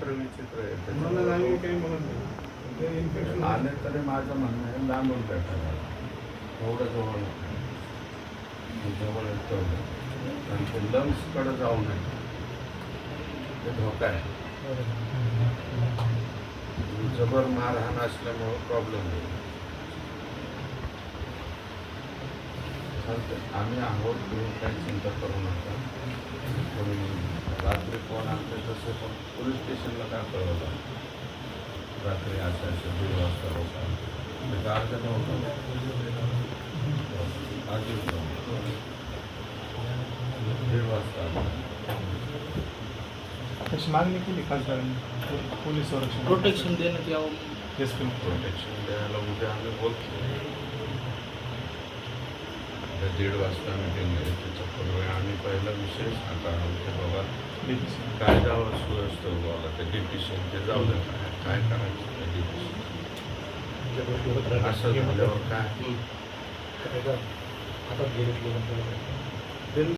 चित्र विचित्र आहे. इन्फेक्शन आले तरी माझं म्हणणं आहे लांबून भेटायला, एवढं जवळ नको. जवळ येतं आणि ते लंग्सकडे जाऊ नये, ते धोका आहे. जबर मारहाण असल्यामुळं प्रॉब्लेम होईल. आम्ही आहोत, तुम्ही काही चिंता करू नका. कोणी रात्री फोन आणते तसे पण पोलीस स्टेशनला काय कळवलं रात्री अशा 1:30 वाजता लोक आले गार्जन होतं आधी होतं 1:30 वाजता तशी मागणी केली खासदारांनी पोलीस संरक्षण प्रोटेक्शन देण्यात यावं. प्रोटेक्शन द्यायला उद्या आम्ही बोलतो. 1:30 वाजता मीटिंग आहे, त्याच्या पूर्वी आम्ही पहिला विषय सांगणार की बाबा कायद्यावर सुव्यवस्था उभारला ते डिपिशन ते जाऊ द्या, काय करायचं ते डिपिशन असं झाल्यावर काय हातात घेतलं